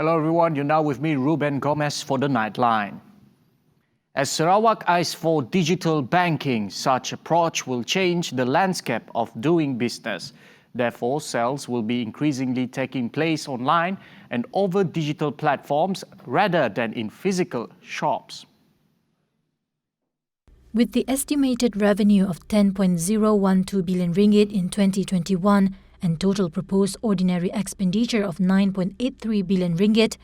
Hello everyone, you're now with me, Ruben Gomez, for the Nightline. As Sarawak eyes for digital banking, such approach will change the landscape of doing business. Therefore, sales will be increasingly taking place online and over digital platforms rather than in physical shops. With the estimated revenue of 10.012 billion ringgit in 2021 and total proposed ordinary expenditure of 9.83 billion ringgit,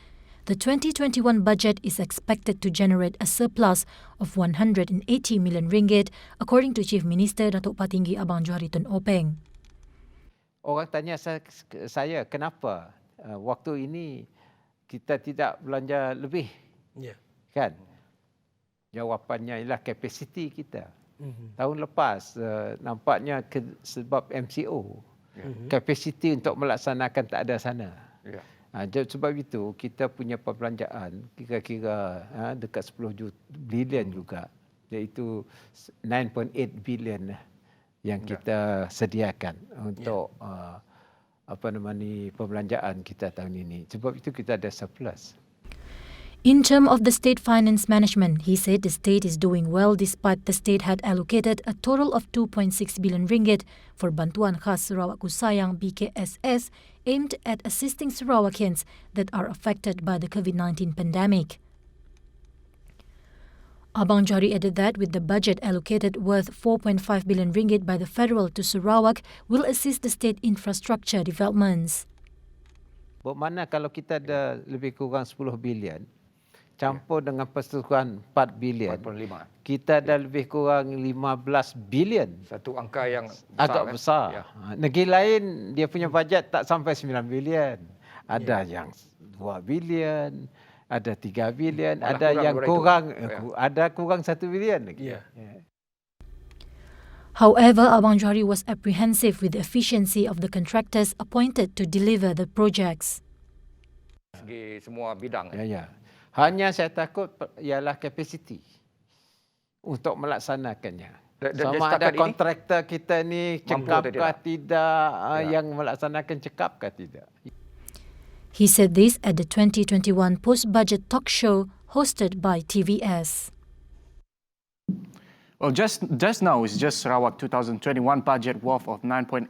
the 2021 budget is expected to generate a surplus of 180 million ringgit, according to Chief Minister Datuk Patinggi Abang Johari Tun Openg. Orang tanya saya kenapa waktu ini kita tidak belanja lebih, kan? Jawapannya ialah kapasiti kita. Tahun lepas nampaknya sebab MCO, kapasiti untuk melaksanakan tak ada sana. Sebab itu kita punya perbelanjaan kira-kira dekat 10 bilion juga, iaitu 9.8 bilion yang kita sediakan untuk perbelanjaan kita tahun ini. Sebab itu kita ada surplus. In terms of the state finance management, he said the state is doing well despite the state had allocated a total of 2.6 billion ringgit for Bantuan Khas Sarawak Kusayang BKSS aimed at assisting Sarawakians that are affected by the COVID-19 pandemic. Abang Johari added that with the budget allocated worth 4.5 billion ringgit by the federal to Sarawak will assist the state infrastructure developments. Bermakna kalau kita ada lebih kurang 10 bilion, campur dengan persetujuan 4 bilion, 4.5. kita ada lebih kurang 15 bilion. Satu angka yang besar, agak besar. Ya. Negeri lain dia punya bajet tak sampai 9 bilion. Ada yang 2 bilion, ada 3 bilion, Malah ada yang kurang ada kurang 1 bilion lagi. However, Abang Johari was apprehensive with the efficiency of the contractors appointed to deliver the projects. Segi semua bidang. Hanya saya takut ialah kapasiti untuk melaksanakannya. Sama ada kontraktor kita ni cekap ke tidak, yang melaksanakan cekap ke tidak. He said this at the 2021 post-budget talk show hosted by TVS. Well, just now, it's just Sarawak 2021 budget worth of 9.83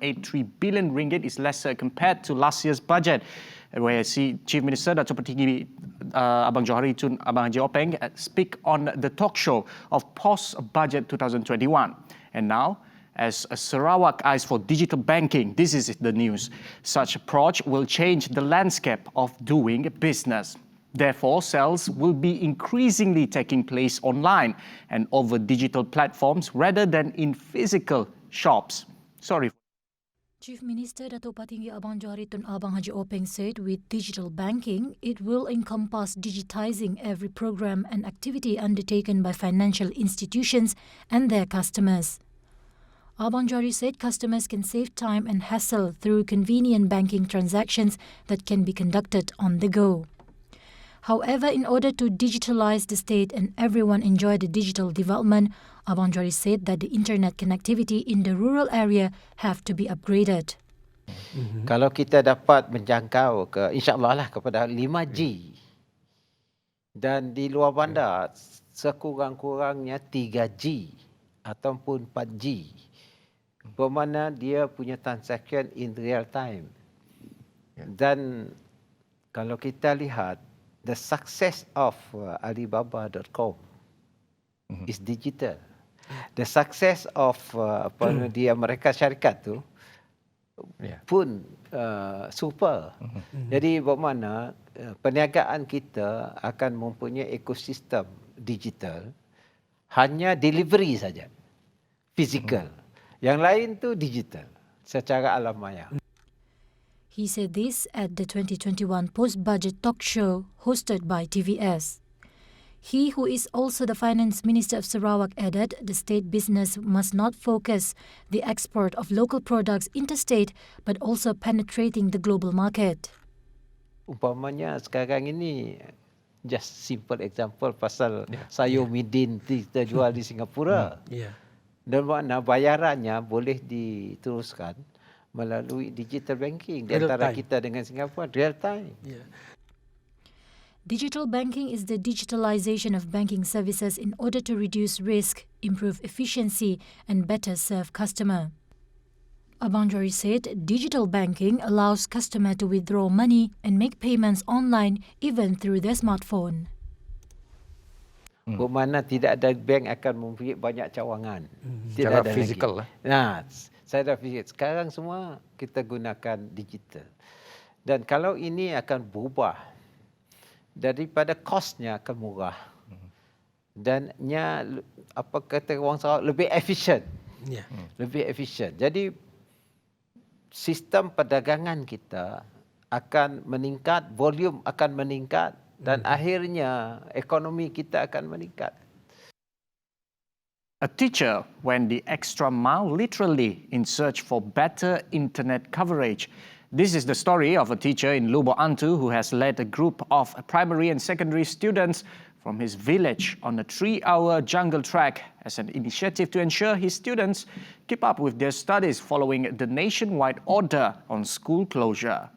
billion ringgit is lesser compared to last year's budget, where I see Chief Minister Datuk Patinggi Abang Johari Tun Abang Haji Openg speak on the talk show of post-budget 2021. And now, as Sarawak eyes for digital banking, this is the news. Such approach will change the landscape of doing business. Therefore, sales will be increasingly taking place online and over digital platforms rather than in physical shops. Chief Minister Datuk Patinggi Abang Johari Tun Abang Haji Openg said with digital banking, it will encompass digitizing every program and activity undertaken by financial institutions and their customers. Abang Johari said customers can save time and hassle through convenient banking transactions that can be conducted on the go. However, in order to digitalize the state and everyone enjoy the digital development, Abang Johari said that the internet connectivity in the rural area have to be upgraded. Kalau kita dapat menjangkau ke, insyaAllah lah, kepada 5G dan di luar bandar sekurang-kurangnya 3G ataupun 4G, bermakna dia punya transaction in real time. Dan kalau kita lihat the success of Alibaba.com is digital. The success of mereka syarikat tu pun super. Jadi bermakna perniagaan kita akan mempunyai ekosistem digital, hanya delivery saja, physical. Yang lain tu digital secara alam maya. He said this at the 2021 post-budget talk show hosted by TVS. He, who is also the Finance Minister of Sarawak, added the state business must not focus the export of local products interstate but also penetrating the global market. Umpamanya sekarang ini, just simple example pasal sayur midin kita jual di Singapura. Dan makna bayarannya boleh diteruskan melalui digital banking di antara kita dengan Singapura real time. Digital banking is the digitalization of banking services in order to reduce risk, improve efficiency, and better serve customer. Abang Johari said digital banking allows customer to withdraw money and make payments online even through their smartphone. Bermakna tidak ada bank akan memberi banyak cawangan. Tidak Secara ada fizikal lagi. Nah, secara fizikal. Sekarang semua kita gunakan digital. Dan kalau ini akan berubah, daripada kosnya akan murah. Dan apa kata orang Sarawak, lebih efisien. Lebih efisien. Jadi sistem perdagangan kita akan meningkat, volume akan meningkat dan akhirnya ekonomi kita akan meningkat. A teacher went the extra mile literally in search for better internet coverage. This is the story of a teacher in Lubuk Antu who has led a group of primary and secondary students from his village on a 3-hour jungle trek as an initiative to ensure his students keep up with their studies following the nationwide order on school closure.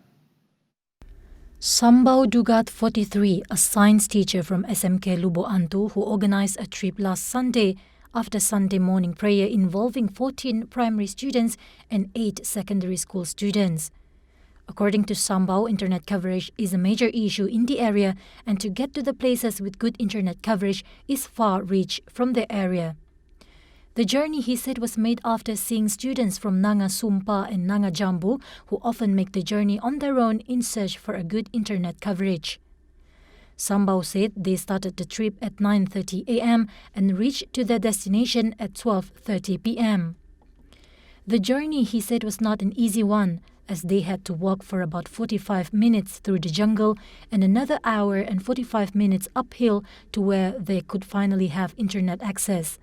Sambau Dugat 43, a science teacher from SMK Lubuk Antu who organized a trip last Sunday after Sunday morning prayer involving 14 primary students and 8 secondary school students. According to Sambau, internet coverage is a major issue in the area, and to get to the places with good internet coverage is far reach from the area. The journey, he said, was made after seeing students from Nanga Sumpa and Nanga Jambu who often make the journey on their own in search for a good internet coverage. Sambau said they started the trip at 9:30 a.m. and reached to their destination at 12:30 p.m. The journey, he said, was not an easy one, as they had to walk for about 45 minutes through the jungle and another hour and 45 minutes uphill to where they could finally have internet access.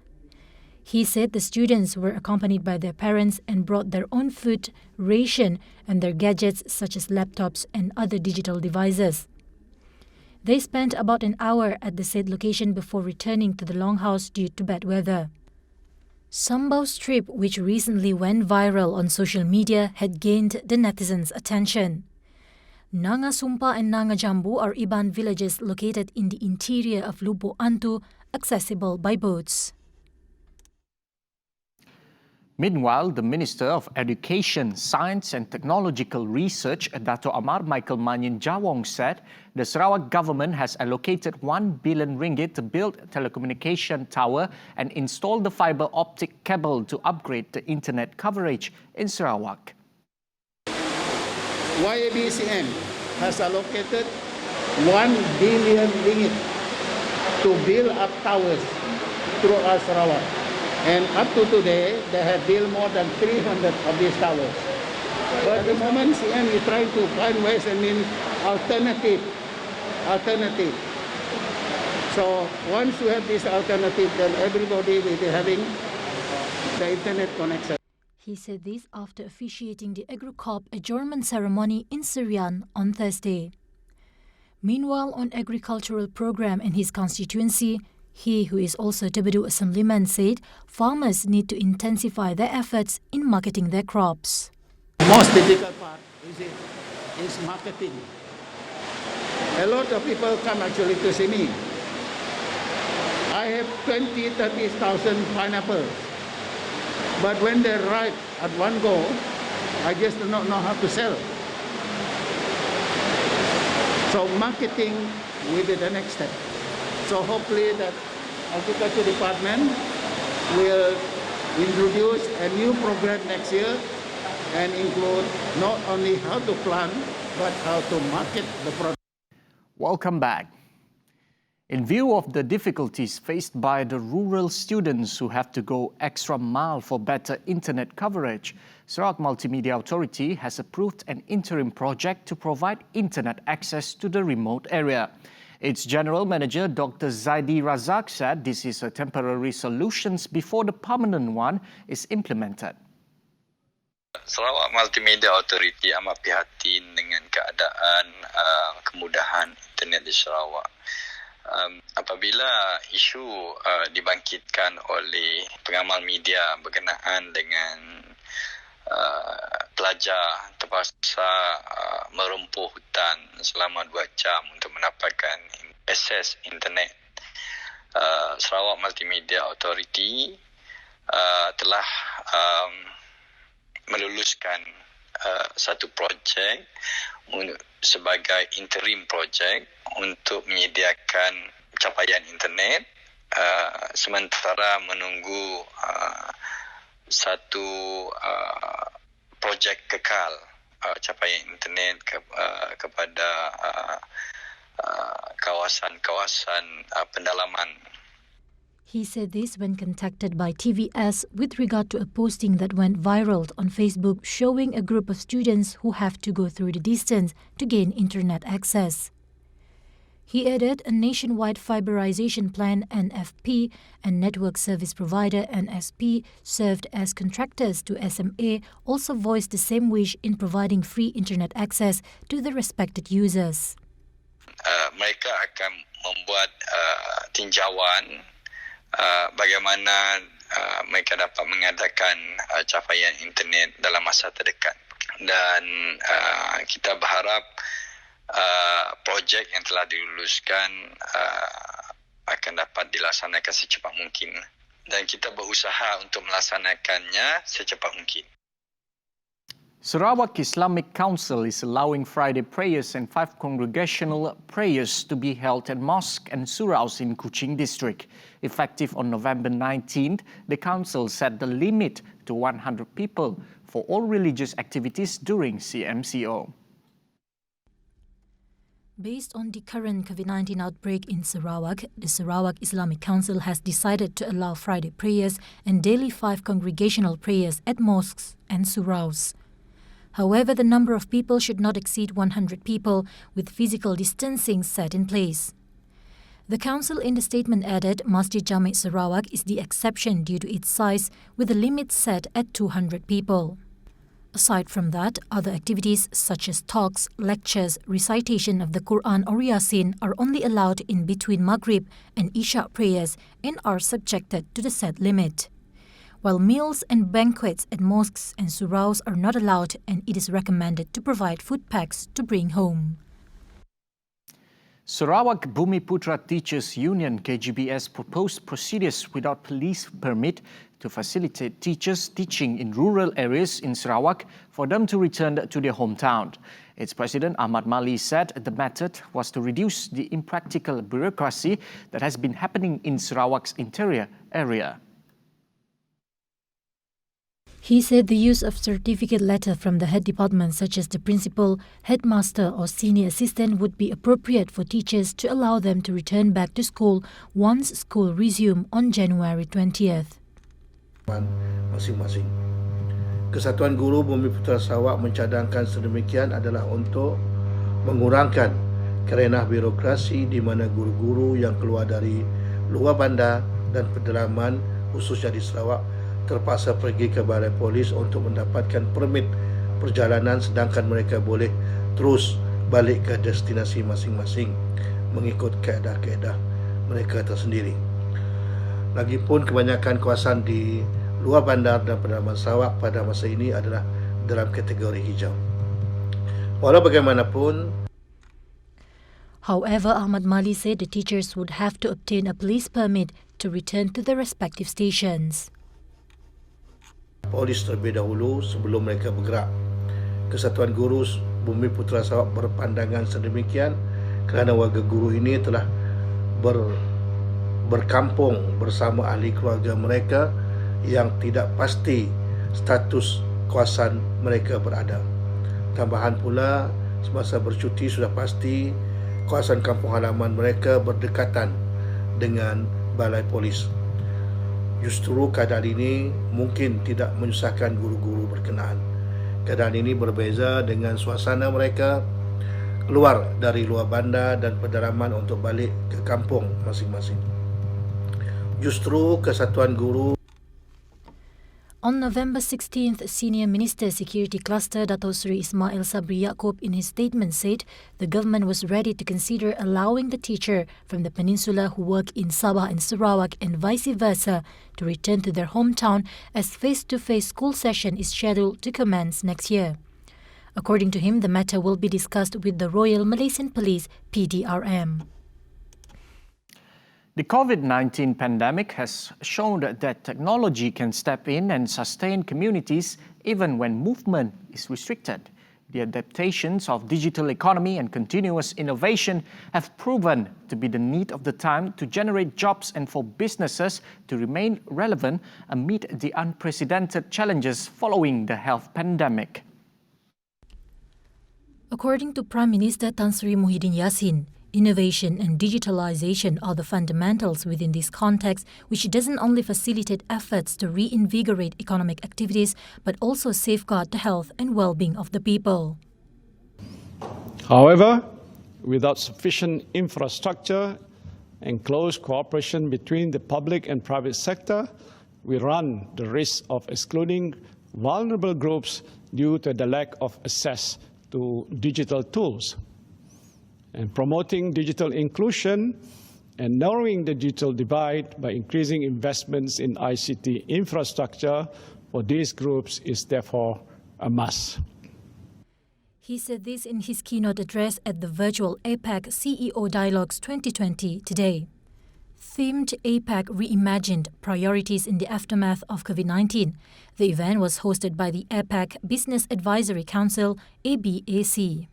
He said the students were accompanied by their parents and brought their own food, ration, and their gadgets such as laptops and other digital devices. They spent about an hour at the said location before returning to the longhouse due to bad weather. Sambau's trip, which recently went viral on social media, had gained the netizens' attention. Nanga Sumpa and Nanga Jambu are Iban villages located in the interior of Lubuk Antu, accessible by boats. Meanwhile, the Minister of Education, Science and Technological Research, Dato' Amar Michael Manyin Jawong, said the Sarawak government has allocated 1 billion ringgit to build a telecommunication tower and install the fibre optic cable to upgrade the internet coverage in Sarawak. YABCM has allocated 1 billion ringgit to build up towers throughout Sarawak. And up to today, they have built more than 300 of these towers. But at the moment, CM is trying to find ways and mean alternative. So once you have this alternative, then everybody will be having the internet connection. He said this after officiating the AgriCorp adjournment ceremony in Serian on Thursday. Meanwhile, on agricultural program in his constituency, he, who is also Deputy Assemblyman, said farmers need to intensify their efforts in marketing their crops. Most difficult part is marketing. A lot of people come actually to see me. I have 20,000, 30,000 pineapples. But when they ripe at one go, I just do not know how to sell. So marketing will be the next step. So hopefully that Agriculture Department will introduce a new program next year and include not only how to plant, but how to market the product. Welcome back. In view of the difficulties faced by the rural students who have to go extra mile for better internet coverage, Sarawak Multimedia Authority has approved an interim project to provide internet access to the remote area. Its General Manager, Dr. Zaidi Razak, said this is a temporary solution before the permanent one is implemented. Sarawak Multimedia Authority amat prihatin dengan keadaan kemudahan internet di Sarawak. Apabila isu dibangkitkan oleh pengamal media berkenaan dengan pelajar terpaksa merempuh hutan selama 2 jam untuk mendapatkan akses internet. Sarawak Multimedia Authority telah meluluskan satu projek sebagai interim projek untuk menyediakan capaian internet sementara menunggu satu projek kekal capaian internet kepada kawasan-kawasan pendalaman. He said this when contacted by TVS with regard to a posting that went viral on Facebook showing a group of students who have to go through the distance to gain internet access. He added a nationwide fiberization plan NFP and network service provider NSP served as contractors to SMA also voiced the same wish in providing free internet access to the respected users. Mereka akan membuat tinjauan bagaimana mereka dapat mengadakan capaian internet dalam masa terdekat. Dan kita berharap projek yang telah diluluskan akan dapat dilaksanakan secepat mungkin. Dan kita berusaha untuk melaksanakannya secepat mungkin. Sarawak Islamic Council is allowing Friday prayers and 5 congregational prayers to be held at mosque and surahs in Kuching district. Effective on November 19th, the council set the limit to 100 people for all religious activities during CMCO. Based on the current COVID-19 outbreak in Sarawak, the Sarawak Islamic Council has decided to allow Friday prayers and daily 5 congregational prayers at mosques and surahs. However, the number of people should not exceed 100 people, with physical distancing set in place. The council in the statement added Masjid Jami' Sarawak is the exception due to its size, with a limit set at 200 people. Aside from that, other activities such as talks, lectures, recitation of the Quran or Yasin are only allowed in between Maghrib and Isha prayers and are subjected to the set limit. While meals and banquets at mosques and surahs are not allowed, and it is recommended to provide food packs to bring home. Sarawak Bumiputra Teachers Union KGBS proposed procedures without police permit to facilitate teachers teaching in rural areas in Sarawak for them to return to their hometown. Its president Ahmad Mali said the method was to reduce the impractical bureaucracy that has been happening in Sarawak's interior area. He said the use of certificate letter from the head department such as the principal, headmaster or senior assistant would be appropriate for teachers to allow them to return back to school once school resume on January 20th. Masing-masing. Kesatuan Guru Bumiputra Sarawak mencadangkan sedemikian adalah untuk mengurangkan kerenah birokrasi di mana guru-guru yang keluar dari luar bandar dan pedalaman khususnya di Sarawak terpaksa pergi ke balai polis untuk mendapatkan permit perjalanan sedangkan mereka boleh terus balik ke destinasi masing-masing mengikut kaedah-kaedah mereka tersendiri. Lagipun kebanyakan kawasan di luar bandar dan pedalaman Sarawak pada masa ini adalah dalam kategori hijau. Walau bagaimanapun, however, Ahmad Mali said the teachers would have to obtain a police permit to return to their respective stations. Polis terlebih dahulu sebelum mereka bergerak. Kesatuan Guru Bumiputra Sarawak berpandangan sedemikian kerana warga guru ini telah berkampung bersama ahli keluarga mereka yang tidak pasti status kawasan mereka berada. Tambahan pula, semasa bercuti sudah pasti kawasan kampung halaman mereka berdekatan dengan balai polis. Justru keadaan ini mungkin tidak menyusahkan guru-guru berkenaan. Keadaan ini berbeza dengan suasana mereka keluar dari luar bandar dan pedalaman untuk balik ke kampung masing-masing. Justru Kesatuan Guru. On November 16th, Senior Minister Security Cluster Dato Sri Ismail Sabri Yaakob in his statement said the government was ready to consider allowing the teacher from the peninsula who work in Sabah and Sarawak and vice versa to return to their hometown as face-to-face school session is scheduled to commence next year. According to him, the matter will be discussed with the Royal Malaysian Police PDRM. The COVID-19 pandemic has shown that technology can step in and sustain communities even when movement is restricted. The adaptations of digital economy and continuous innovation have proven to be the need of the time to generate jobs and for businesses to remain relevant amid the unprecedented challenges following the health pandemic. According to Prime Minister Tan Sri Muhyiddin Yassin, innovation and digitalization are the fundamentals within this context, which doesn't only facilitate efforts to reinvigorate economic activities, but also safeguard the health and well-being of the people. However, without sufficient infrastructure and close cooperation between the public and private sector, we run the risk of excluding vulnerable groups due to the lack of access to digital tools. And promoting digital inclusion and narrowing the digital divide by increasing investments in ICT infrastructure for these groups is therefore a must. He said this in his keynote address at the virtual APAC CEO Dialogues 2020 today. Themed APAC Reimagined Priorities in the Aftermath of COVID-19. The event was hosted by the APAC Business Advisory Council, ABAC.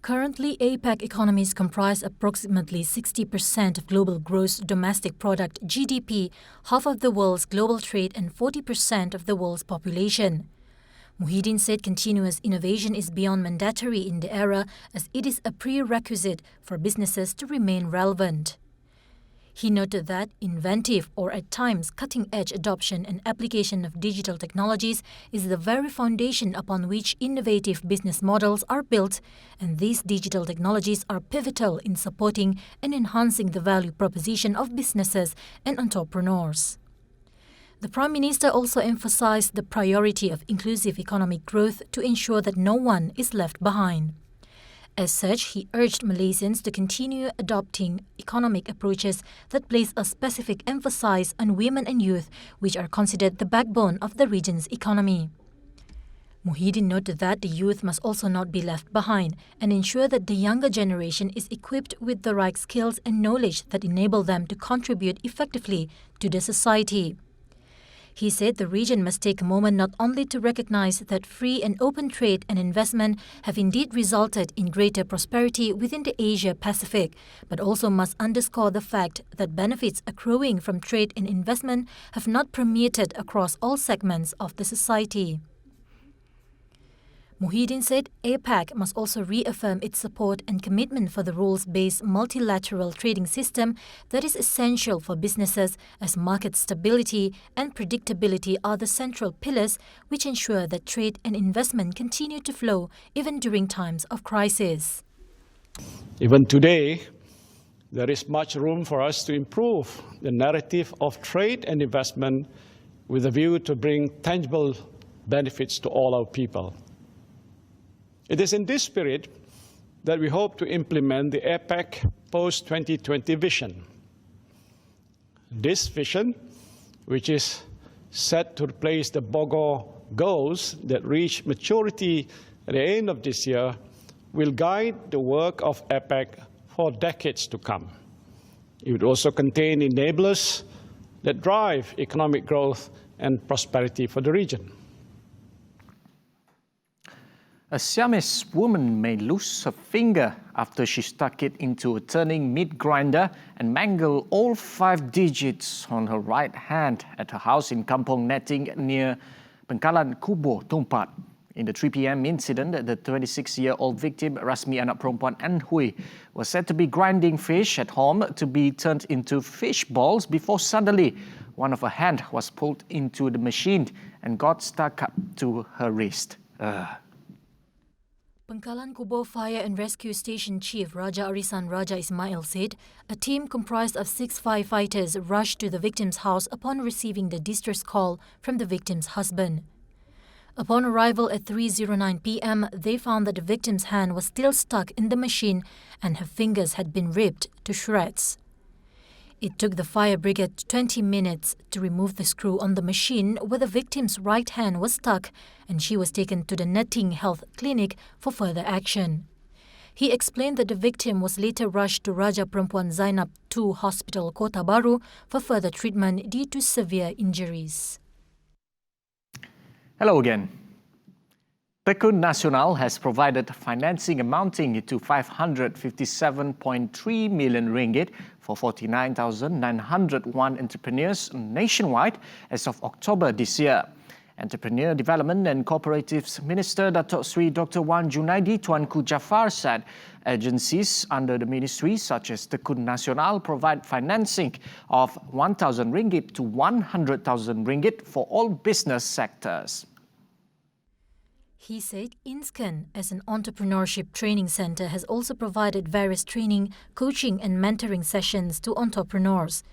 Currently, APAC economies comprise approximately 60% of global gross domestic product (GDP), half of the world's global trade and 40% of the world's population. Muhyiddin said continuous innovation is beyond mandatory in the era as it is a prerequisite for businesses to remain relevant. He noted that inventive or at times cutting-edge adoption and application of digital technologies is the very foundation upon which innovative business models are built, and these digital technologies are pivotal in supporting and enhancing the value proposition of businesses and entrepreneurs. The Prime Minister also emphasized the priority of inclusive economic growth to ensure that no one is left behind. As such, he urged Malaysians to continue adopting economic approaches that place a specific emphasis on women and youth, which are considered the backbone of the region's economy. Muhyiddin noted that the youth must also not be left behind and ensure that the younger generation is equipped with the right skills and knowledge that enable them to contribute effectively to the society. He said the region must take a moment not only to recognize that free and open trade and investment have indeed resulted in greater prosperity within the Asia-Pacific, but also must underscore the fact that benefits accruing from trade and investment have not permeated across all segments of the society. Muhyiddin said APAC must also reaffirm its support and commitment for the rules-based multilateral trading system that is essential for businesses, as market stability and predictability are the central pillars which ensure that trade and investment continue to flow even during times of crisis. Even today, there is much room for us to improve the narrative of trade and investment with a view to bring tangible benefits to all our people. It is in this spirit that we hope to implement the APAC post-2020 vision. This vision, which is set to replace the BOGO goals that reach maturity at the end of this year, will guide the work of APAC for decades to come. It would also contain enablers that drive economic growth and prosperity for the region. A Siamese woman may lose her finger after she stuck it into a turning meat grinder and mangled all 5 digits on her right hand at her house in Kampong Netting near Pangkalan Kubo, Tumpat. In the 3 p.m. incident, the 26-year-old victim, Rasmi Anak Perempuan Anhui, was said to be grinding fish at home to be turned into fish balls before suddenly one of her hands was pulled into the machine and got stuck up to her wrist. Pangkalan Kubo Fire and Rescue Station Chief Raja Arisan Raja Ismail said a team comprised of 6 firefighters rushed to the victim's house upon receiving the distress call from the victim's husband. Upon arrival at 3:09 p.m., they found that the victim's hand was still stuck in the machine and her fingers had been ripped to shreds. It took the fire brigade 20 minutes to remove the screw on the machine where the victim's right hand was stuck, and she was taken to the Netting Health Clinic for further action. He explained that the victim was later rushed to Raja Perempuan Zainab II Hospital, Kota Baru for further treatment due to severe injuries. Hello again. Tekun Nasional has provided financing amounting to 557.3 million ringgit for 49,901 entrepreneurs nationwide as of October this year. Entrepreneur Development and Cooperatives Minister Datuk Sri Dr. Wan Junaidi Tuanku Jaafar said agencies under the ministry such as Tekun Nasional provide financing of 1,000 ringgit to 100,000 ringgit for all business sectors. He said INSCAN, as an entrepreneurship training center, has also provided various training, coaching and mentoring sessions to entrepreneurs.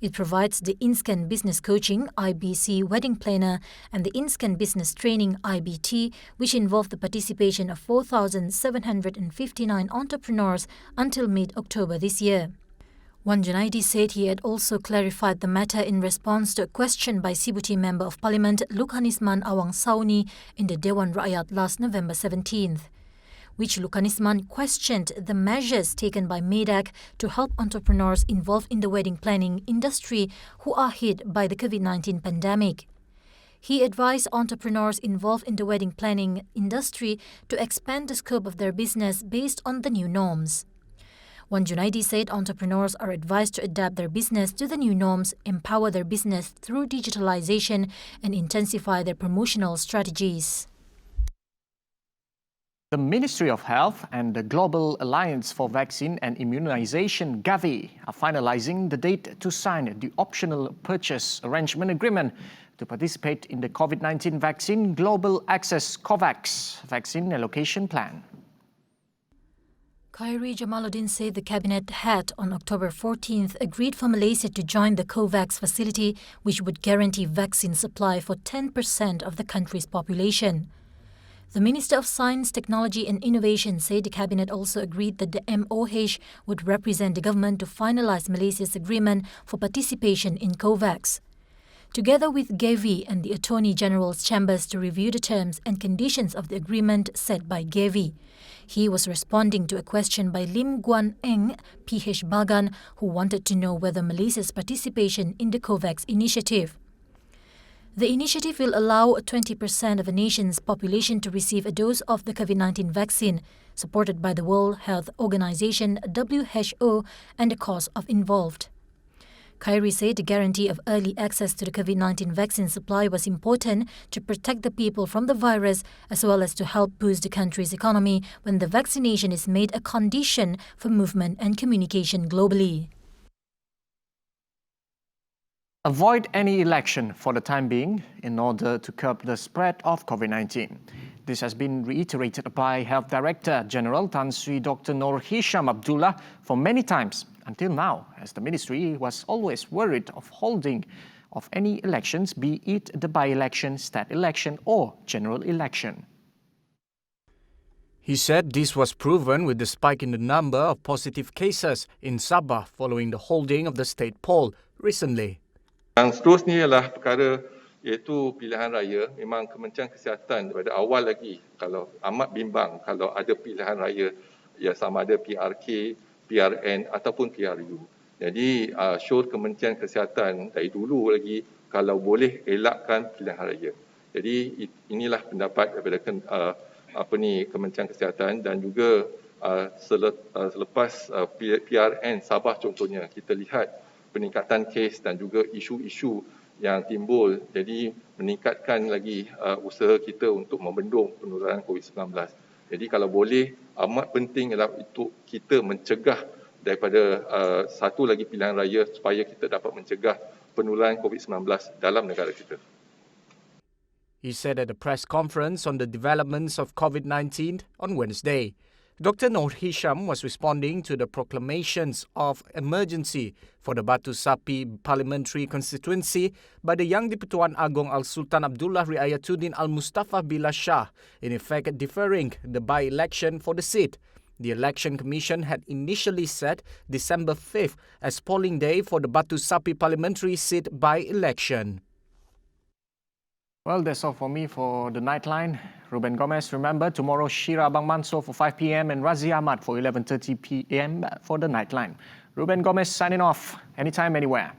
It provides the INSCAN Business Coaching (IBC) Wedding Planner and the INSCAN Business Training (IBT), which involved the participation of 4,759 entrepreneurs until mid-October this year. Wan Junaidi said he had also clarified the matter in response to a question by Sibuti Member of Parliament Lukhanisman Awang Sauni in the Dewan Rakyat last November 17th, which Lukhanisman questioned the measures taken by MEDAC to help entrepreneurs involved in the wedding planning industry who are hit by the COVID-19 pandemic. He advised entrepreneurs involved in the wedding planning industry to expand the scope of their business based on the new norms. Wan Junaidi said entrepreneurs are advised to adapt their business to the new norms, empower their business through digitalization, and intensify their promotional strategies. The Ministry of Health and the Global Alliance for Vaccine and Immunization, Gavi, are finalizing the date to sign the optional purchase arrangement agreement to participate in the COVID-19 vaccine Global Access COVAX vaccine allocation plan. Khairi Jamaluddin said the Cabinet had, on October 14th, agreed for Malaysia to join the COVAX facility, which would guarantee vaccine supply for 10% of the country's population. The Minister of Science, Technology and Innovation said the Cabinet also agreed that the MOH would represent the government to finalise Malaysia's agreement for participation in COVAX. Together with Gavi and the Attorney General's chambers to review the terms and conditions of the agreement set by Gavi. He was responding to a question by Lim Guan Eng, PH Bagan, who wanted to know whether Malaysia's participation in the COVAX initiative. The initiative will allow 20% of a nation's population to receive a dose of the COVID-19 vaccine, supported by the World Health Organization, WHO, and the cost of involved. Khairi said the guarantee of early access to the COVID-19 vaccine supply was important to protect the people from the virus as well as to help boost the country's economy when the vaccination is made a condition for movement and communication globally. Avoid any election for the time being in order to curb the spread of COVID-19. This has been reiterated by Health Director General Tan Sri Dr. Nur Hisham Abdullah for many times until now, as the ministry was always worried of holding of any elections, be it the by-election, state election or general election. He said this was proven with the spike in the number of positive cases in Sabah following the holding of the state poll recently. Yang seterusnya ialah perkara iaitu pilihan raya. Memang Kementerian Kesihatan daripada awal lagi kalau amat bimbang kalau ada pilihan raya ya sama ada PRK, PRN ataupun PRU. Jadi sure Kementerian Kesihatan dari dulu lagi kalau boleh elakkan pilihan raya. Jadi inilah pendapat daripada Kementerian Kesihatan dan juga selepas PRN Sabah contohnya kita lihat peningkatan kes dan juga isu-isu yang timbul, jadi meningkatkan lagi usaha kita untuk membendung penularan COVID-19. Jadi kalau boleh, amat penting ialah untuk kita mencegah daripada satu lagi pilihan raya supaya kita dapat mencegah penularan COVID-19 dalam negara kita. He said at a press conference on the developments of COVID-19 on Wednesday. Dr. Noor Hisham was responding to the proclamations of emergency for the Batu Sapi parliamentary constituency by the Yang di-Pertuan Agong Al-Sultan Abdullah Riayatuddin Al-Mustafa Billah Shah, in effect deferring the by-election for the seat. The Election Commission had initially set December 5th as polling day for the Batu Sapi parliamentary seat by-election. Well, that's all for me for the Nightline. Ruben Gomez, remember, tomorrow Shira Abang Mansor for 5 p.m. and Razi Ahmad for 11:30 p.m. for the Nightline. Ruben Gomez signing off. Anytime, anywhere.